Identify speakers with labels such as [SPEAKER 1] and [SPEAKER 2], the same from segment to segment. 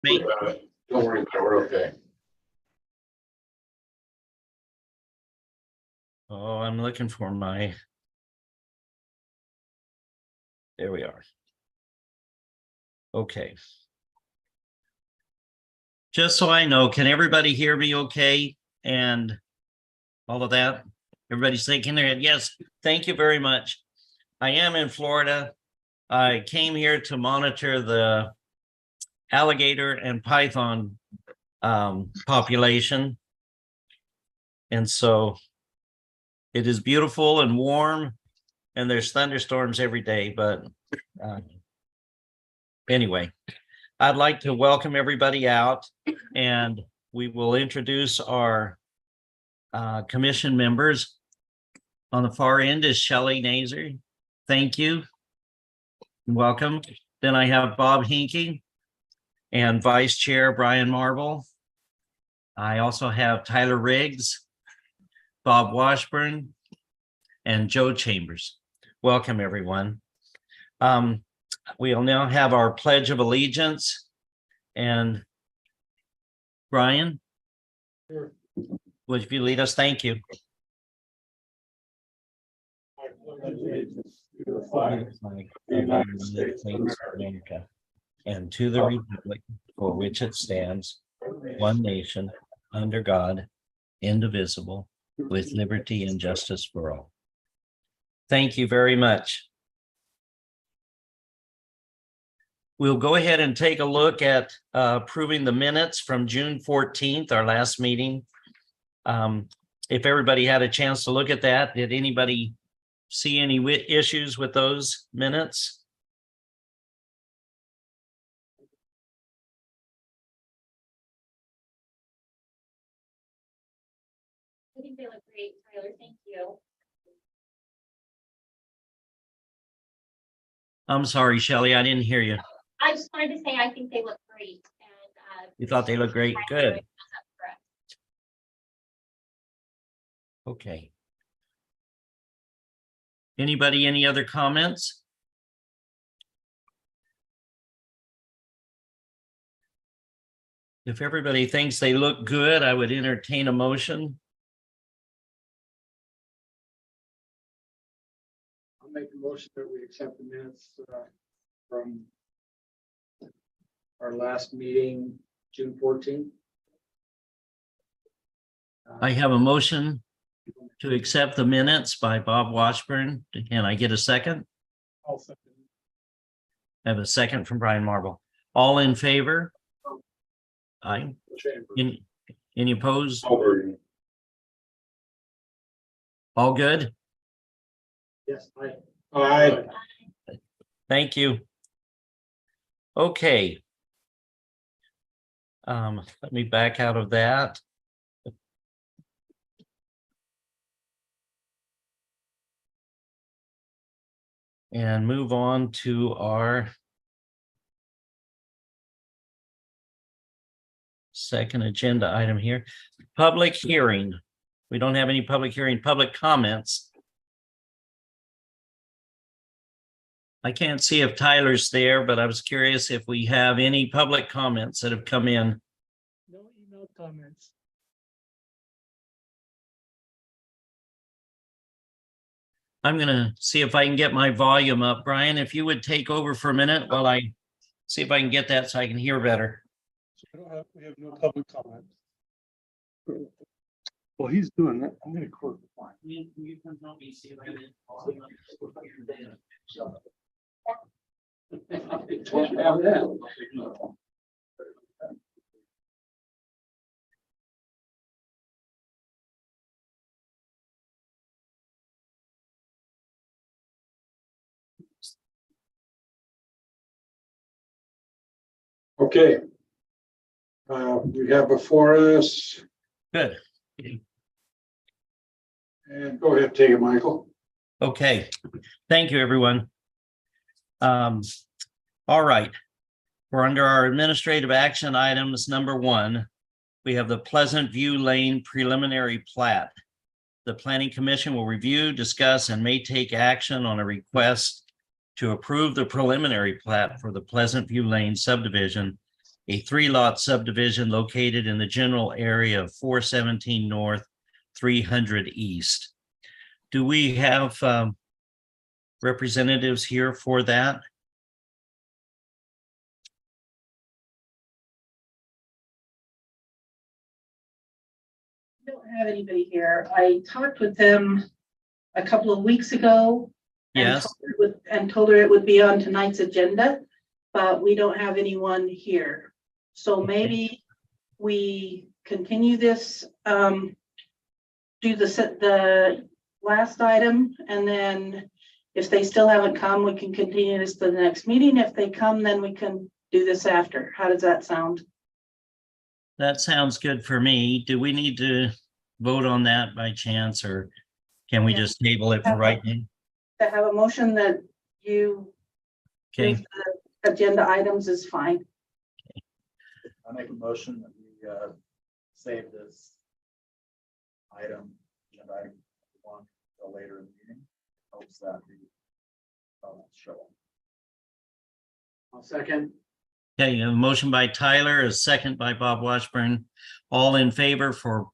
[SPEAKER 1] Me.
[SPEAKER 2] Don't worry about it, we're okay.
[SPEAKER 1] Oh, I'm looking for my. There we are. Okay. Just so I know, can everybody hear me okay? And all of that? Everybody's thinking their head, yes, thank you very much. I am in Florida. I came here to monitor the alligator and python population. And so it is beautiful and warm, and there's thunderstorms every day. But anyway, I'd like to welcome everybody out, and we will introduce our commission members. On the far end is Shelley Nazer. Thank you. Welcome. Then I have Bob Hinking and Vice Chair Brian Marble. I also have Tyler Riggs, Bob Washburn, and Joe Chambers. Welcome, everyone. We'll now have our Pledge of Allegiance. And Brian,
[SPEAKER 2] Sure.
[SPEAKER 1] would you lead us? Thank you.
[SPEAKER 2] To the flag
[SPEAKER 1] of the United States of America, and to the republic for which it stands, one nation, under God, indivisible, with liberty and justice for all. Thank you very much. We'll go ahead and take a look at approving the minutes from June 14th, our last meeting. If everybody had a chance to look at that, did anybody see any issues with those minutes?
[SPEAKER 3] I think they look great, Tyler. Thank you.
[SPEAKER 1] I'm sorry, Shelley, I didn't hear you.
[SPEAKER 3] I just wanted to say I think they look great. And
[SPEAKER 1] You thought they looked great? Good. Okay. Anybody, any other comments? If everybody thinks they look good, I would entertain a motion.
[SPEAKER 2] I'll make a motion that we accept the minutes from our last meeting, June 14th.
[SPEAKER 1] I have a motion to accept the minutes by Bob Washburn. Can I get a second?
[SPEAKER 2] I'll second.
[SPEAKER 1] I have a second from Brian Marble. All in favor? Aye. Any opposed? All good?
[SPEAKER 2] Yes, aye. Aye.
[SPEAKER 1] Thank you. Okay. Let me back out of that. And move on to our second agenda item here. Public hearing. We don't have any public hearing, public comments. I can't see if Tyler's there, but I was curious if we have any public comments that have come in.
[SPEAKER 2] No email comments.
[SPEAKER 1] I'm gonna see if I can get my volume up. Brian, if you would take over for a minute while I see if I can get that so I can hear better.
[SPEAKER 2] We have no public comment. Well, he's doing that. I'm gonna close the line.
[SPEAKER 1] You can help me see if I can.
[SPEAKER 2] Okay. We have before us,
[SPEAKER 1] Good.
[SPEAKER 2] and go ahead, take it, Michael.
[SPEAKER 1] Okay. Thank you, everyone. All right. We're under our administrative action items. Number 1, we have the Pleasant View Lane preliminary plat. The Planning Commission will review, discuss, and may take action on a request to approve the preliminary plat for the Pleasant View Lane subdivision a 3-lot subdivision located in the general area of 417 North, 300 East. Do we have representatives here for that?
[SPEAKER 4] Don't have anybody here. I talked with them a couple of weeks ago.
[SPEAKER 1] Yes.
[SPEAKER 4] And told her it would be on tonight's agenda, but we don't have anyone here. So maybe we continue this, do the last item, and then if they still haven't come, we can continue this to the next meeting. If they come, then we can do this after. How does that sound?
[SPEAKER 1] That sounds good for me. Do we need to vote on that by chance, or can we
[SPEAKER 4] Yeah.
[SPEAKER 1] just table it for right now?
[SPEAKER 4] To have a motion that you
[SPEAKER 1] Okay,
[SPEAKER 4] move the agenda items is fine.
[SPEAKER 5] I make a motion that we save this item, agenda item 1 until later in the meeting. Hopes that the show.
[SPEAKER 2] I'll second.
[SPEAKER 1] okay, a motion by Tyler, a second by Bob Washburn. All in favor for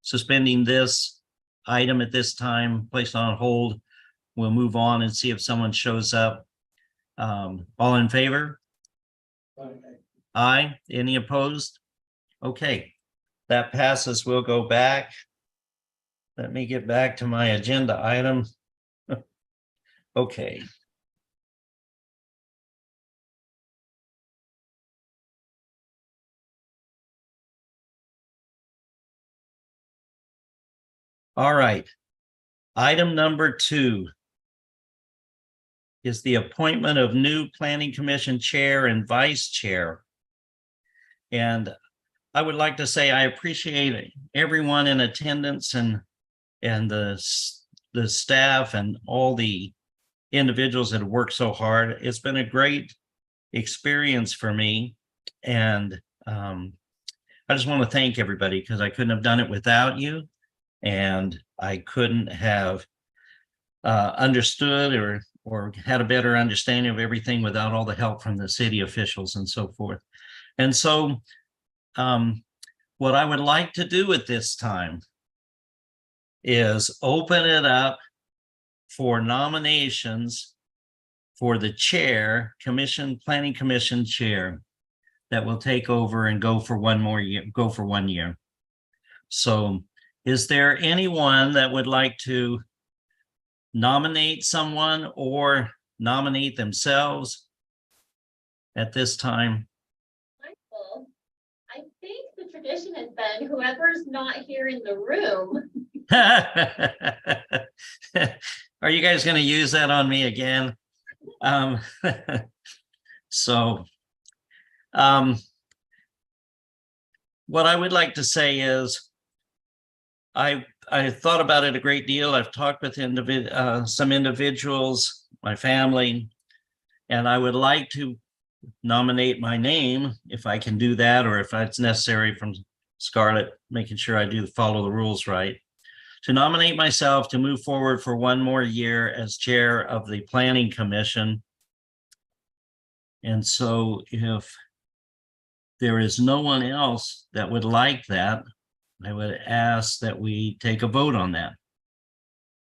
[SPEAKER 1] suspending this item at this time, placed on hold. We'll move on and see if someone shows up. All in favor? Aye. Any opposed? Okay, that passes. We'll go back. Let me get back to my agenda item. Okay. All right. Item number 2 is the appointment of new Planning Commission Chair and Vice Chair. And I would like to say I appreciate everyone in attendance and the staff and all the individuals that have worked so hard. It's been a great experience for me. And I just want to thank everybody, because I couldn't have done it without you. And I couldn't have understood or had a better understanding of everything without all the help from the city officials and so forth. And so what I would like to do at this time is open it up for nominations for the chair, planning commission chair, that will take over and go for 1 year. So is there anyone that would like to nominate someone or nominate themselves at this time?
[SPEAKER 3] Michael, I think the tradition has been whoever's not here in the room.
[SPEAKER 1] Are you guys going to use that on me again? So what I would like to say is I thought about it a great deal. I've talked with some individuals, my family, and I would like to nominate my name, if I can do that, or if it's necessary from Scarlett, making sure I follow the rules right, to nominate myself to move forward for 1 more year as chair of the Planning Commission. And so if there is no one else that would like that, I would ask that we take a vote on that.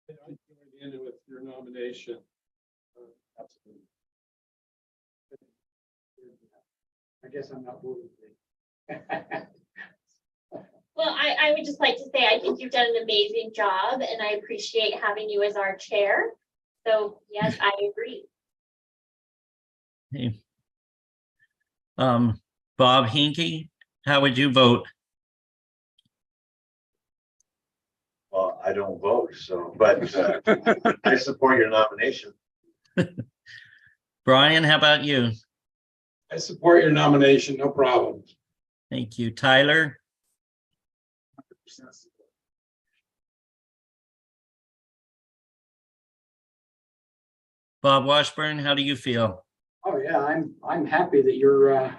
[SPEAKER 2] I joined in with your nomination. Absolutely. I guess I'm not voting.
[SPEAKER 3] Well, I would just like to say, I think you've done an amazing job and I appreciate having you as our chair. So yes, I agree.
[SPEAKER 1] Okay. Bob Hinkie, how would you vote?
[SPEAKER 5] Well, I don't vote, so, but I support your nomination.
[SPEAKER 1] Brian, how about you?
[SPEAKER 2] I support your nomination, no problem.
[SPEAKER 1] Thank you. Tyler? Bob Washburn, how do you feel?
[SPEAKER 2] Oh, yeah, I'm happy that you're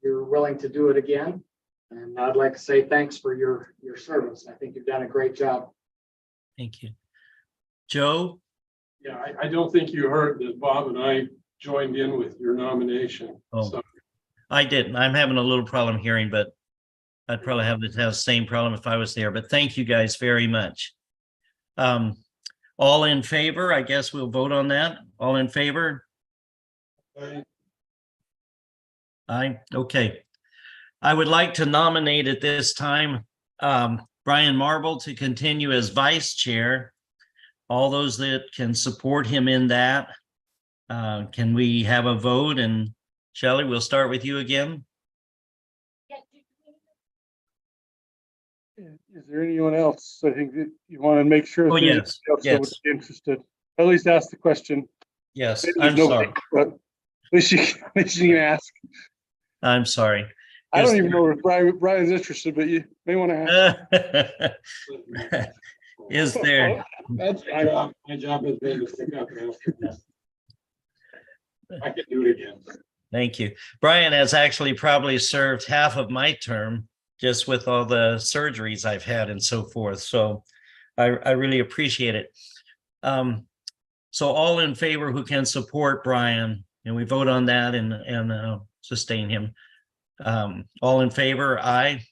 [SPEAKER 2] willing to do it again. And I'd like to say thanks for your service. I think you've done a great job.
[SPEAKER 1] Thank you. Joe?
[SPEAKER 6] Yeah, I don't think you heard that Bob and I joined in with your nomination.
[SPEAKER 1] Oh.
[SPEAKER 6] So
[SPEAKER 1] I didn't. I'm having a little problem hearing, but I'd probably have the same problem if I was there, but thank you guys very much. All in favor? I guess we'll vote on that. All in favor? Aye, okay. I would like to nominate at this time, Brian Marble to continue as vice chair. All those that can support him in that, can we have a vote? And Shelley, we'll start with you again.
[SPEAKER 6] Is there anyone else? I think that you want to make sure.
[SPEAKER 1] Oh,
[SPEAKER 6] if there's
[SPEAKER 1] yes,
[SPEAKER 6] anybody else that would
[SPEAKER 1] yes.
[SPEAKER 6] be interested. At least ask the question.
[SPEAKER 1] Yes,
[SPEAKER 6] Maybe
[SPEAKER 1] I'm
[SPEAKER 6] there's nobody,
[SPEAKER 1] sorry.
[SPEAKER 6] but at least you can ask.
[SPEAKER 1] I'm sorry.
[SPEAKER 6] I
[SPEAKER 1] Is
[SPEAKER 6] don't even know if Brian's interested, but you may want to ask.
[SPEAKER 1] Is there,
[SPEAKER 6] That's
[SPEAKER 2] My job has been to stick up and ask. I can do it again.
[SPEAKER 1] thank you. Brian has actually probably served half of my term just with all the surgeries I've had and so forth. So I really appreciate it. So all in favor who can support Brian, and we vote on that and sustain him. All in favor, aye.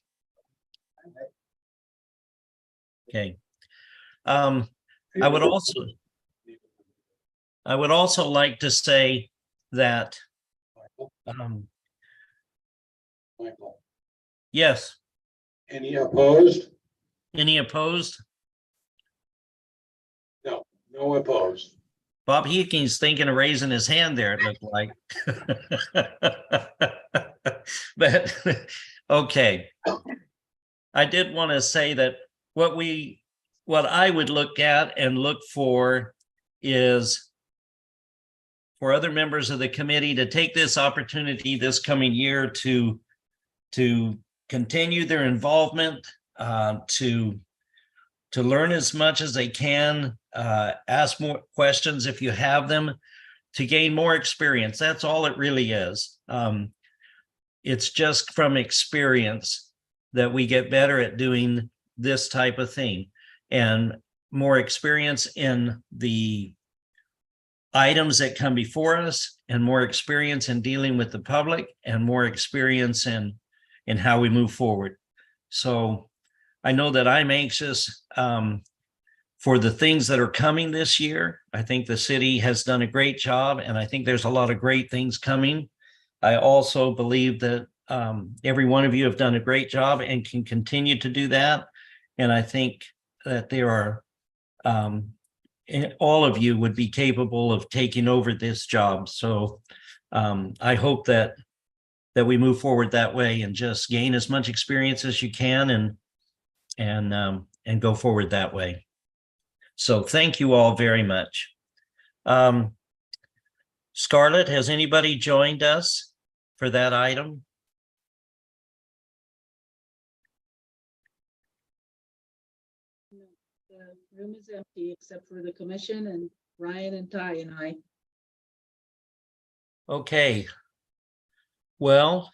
[SPEAKER 1] Okay. I would also like to say that,
[SPEAKER 2] Michael,
[SPEAKER 1] yes,
[SPEAKER 2] any opposed?
[SPEAKER 1] any opposed?
[SPEAKER 2] No opposed.
[SPEAKER 1] Bob Heeking's thinking of raising his hand there, it looked like. But, okay. I did want to say that what I would look at and look for is for other members of the committee to take this opportunity this coming year to continue their involvement, to learn as much as they can, ask more questions if you have them, to gain more experience. That's all it really is. It's just from experience that we get better at doing this type of thing, and more experience in the items that come before us, and more experience in dealing with the public, and more experience in how we move forward. So I know that I'm anxious for the things that are coming this year. I think the city has done a great job, and I think there's a lot of great things coming. I also believe that every one of you have done a great job and can continue to do that. And I think that there are, all of you would be capable of taking over this job. So I hope that we move forward that way and just gain as much experience as you can and go forward that way. So thank you all very much. Scarlett, has anybody joined us for that item?
[SPEAKER 4] The room is empty except for the commission and Ryan and Ty and I.
[SPEAKER 1] Okay. Well,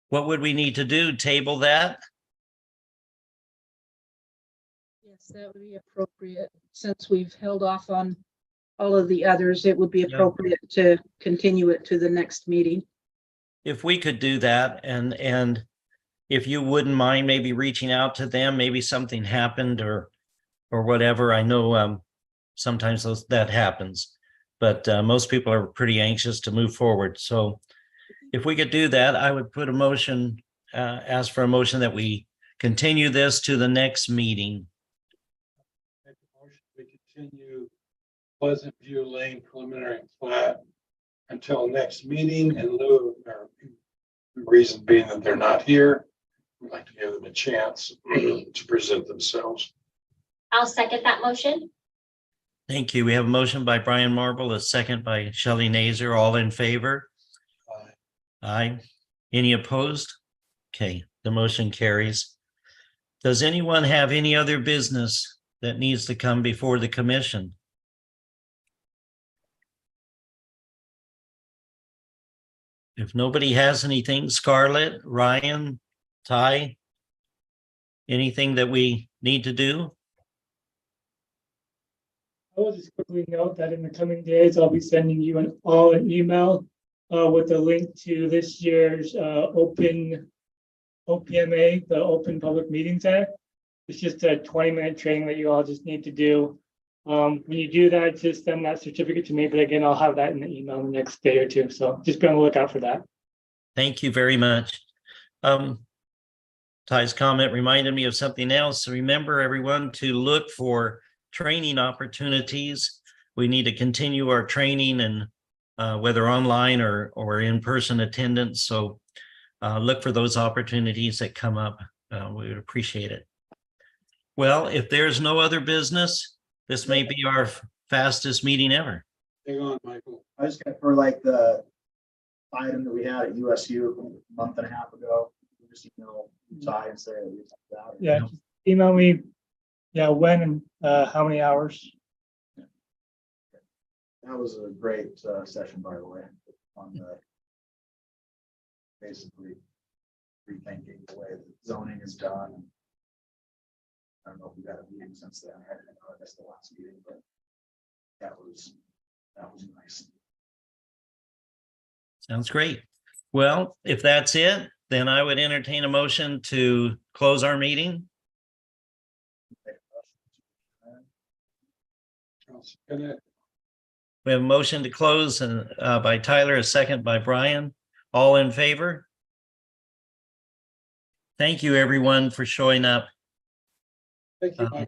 [SPEAKER 1] what would we need to do? Table that?
[SPEAKER 4] Yes, that would be appropriate. Since we've held off on all of the others, it would be appropriate to continue it to the next meeting.
[SPEAKER 1] If we could do that, and if you wouldn't mind maybe reaching out to them, maybe something happened or whatever. I know sometimes that happens, but most people are pretty anxious to move forward. So if we could do that, I would put a motion, ask for a motion that we continue this to the next meeting.
[SPEAKER 7] Make a motion, we continue Pleasant View Lane preliminary plat until next meeting in lieu of, or the reason being that they're not here. We'd like to give them a chance to present themselves.
[SPEAKER 3] I'll second that motion.
[SPEAKER 1] Thank you. We have a motion by Brian Marble, a second by Shelley Nazer. All in favor? Aye. Any opposed? Okay, the motion carries. Does anyone have any other business that needs to come before the commission? If nobody has anything, Scarlett, Ryan, Ty, anything that we need to do?
[SPEAKER 8] I will just quickly note that in the coming days, I'll be sending you an email with a link to this year's open OPMA, the Open Public Meetings Act. It's just a 20-minute training that you all just need to do. When you do that, just send that certificate to me, but again, I'll have that in the email the next day or two. So just be on the lookout for that.
[SPEAKER 1] Thank you very much. Ty's comment reminded me of something else. Remember, everyone, to look for training opportunities. We need to continue our training and whether online or in-person attendance. So look for those opportunities that come up. We would appreciate it. Well, if there's no other business, this may be our fastest meeting ever.
[SPEAKER 7] Hang on, Michael.
[SPEAKER 5] I just got for like the item that we had at USU a month and a half ago, we just email Ty and say we talked about it.
[SPEAKER 8] Yeah, just email me. Yeah, when and how many hours.
[SPEAKER 5] That was a great session, by the way, on the basically rethinking the way that zoning is done. I don't know if we got a meeting since then. I don't know, I guess the last meeting, but that was nice.
[SPEAKER 1] Sounds great. Well, if that's it, then I would entertain a motion to close our meeting.
[SPEAKER 7] I'll second it.
[SPEAKER 1] We have a motion to close and by Tyler, a second by Brian. All in favor? Thank you, everyone, for showing up.
[SPEAKER 7] Thank you, Michael.